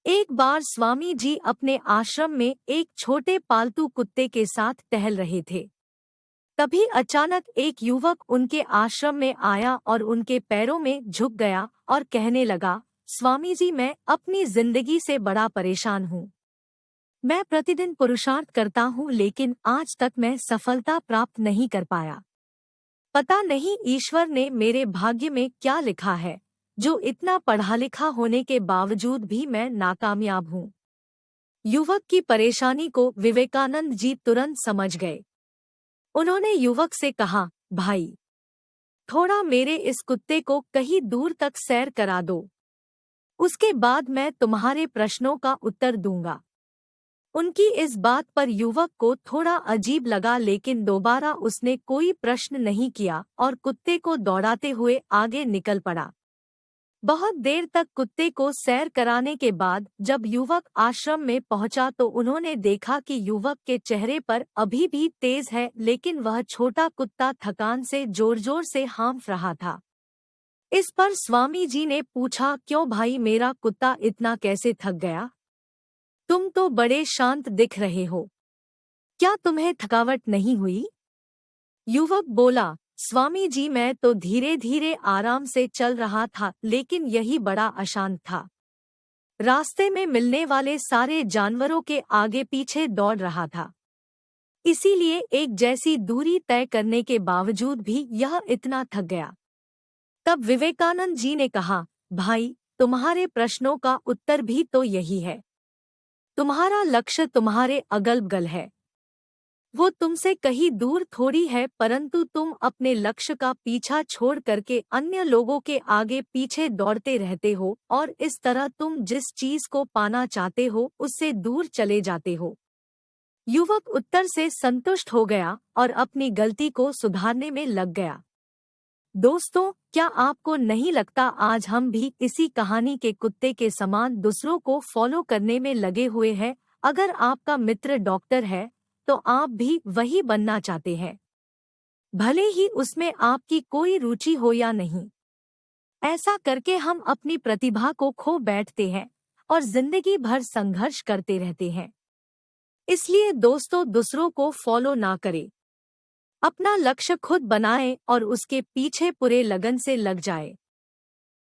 एक बार स्वामी जी अपने आश्रम में एक छोटे पालतू कुत्ते के साथ टहल रहे थे। तभी अचानक एक युवक उनके आश्रम में आया और उनके पैरों में झुक गया और कहने लगा, स्वामी जी, मैं अपनी जिंदगी से बड़ा परेशान हूँ। मैं प्रतिदिन पुरुषार्थ करता हूँ लेकिन आज तक मैं सफलता प्राप्त नहीं कर पाया। पता नहीं ईश्वर ने मेरे भाग्य में क्या लिखा है, जो इतना पढ़ा लिखा होने के बावजूद भी मैं नाकामयाब हूँ। युवक की परेशानी को विवेकानंद जी तुरंत समझ गए। उन्होंने युवक से कहा, भाई, थोड़ा मेरे इस कुत्ते को कहीं दूर तक सैर करा दो। उसके बाद मैं तुम्हारे प्रश्नों का उत्तर दूंगा। उनकी इस बात पर युवक को थोड़ा अजीब लगा लेकिन दोबारा उसने कोई प्रश्न नहीं किया और कुत्ते को दौड़ाते हुए आगे निकल पड़ा। बहुत देर तक कुत्ते को सैर कराने के बाद जब युवक आश्रम में पहुंचा तो उन्होंने देखा कि युवक के चेहरे पर अभी भी तेज है लेकिन वह छोटा कुत्ता थकान से जोर जोर से हाँफ रहा था। इस पर स्वामी जी ने पूछा, क्यों भाई, मेरा कुत्ता इतना कैसे थक गया? तुम तो बड़े शांत दिख रहे हो, क्या तुम्हें थकावट नहीं हुई? युवक बोला, स्वामी जी, मैं तो धीरे धीरे आराम से चल रहा था लेकिन यही बड़ा अशांत था। रास्ते में मिलने वाले सारे जानवरों के आगे पीछे दौड़ रहा था, इसीलिए एक जैसी दूरी तय करने के बावजूद भी यह इतना थक गया। तब विवेकानंद जी ने कहा, भाई, तुम्हारे प्रश्नों का उत्तर भी तो यही है। तुम्हारा लक्ष्य तुम्हारे अगल बगल है, वो तुमसे कहीं दूर थोड़ी है, परंतु तुम अपने लक्ष्य का पीछा छोड़ करके अन्य लोगों के आगे पीछे दौड़ते रहते हो और इस तरह तुम जिस चीज को पाना चाहते हो उससे दूर चले जाते हो। युवक उत्तर से संतुष्ट हो गया और अपनी गलती को सुधारने में लग गया। दोस्तों, क्या आपको नहीं लगता आज हम भी इसी कहानी के कुत्ते के समान दूसरों को फॉलो करने में लगे हुए हैं? अगर आपका मित्र डॉक्टर है तो आप भी वही बनना चाहते हैं, भले ही उसमें आपकी कोई रुचि हो या नहीं। ऐसा करके हम अपनी प्रतिभा को खो बैठते हैं और जिंदगी भर संघर्ष करते रहते हैं। इसलिए दोस्तों, दूसरों को फॉलो ना करें, अपना लक्ष्य खुद बनाएं और उसके पीछे पूरे लगन से लग जाए।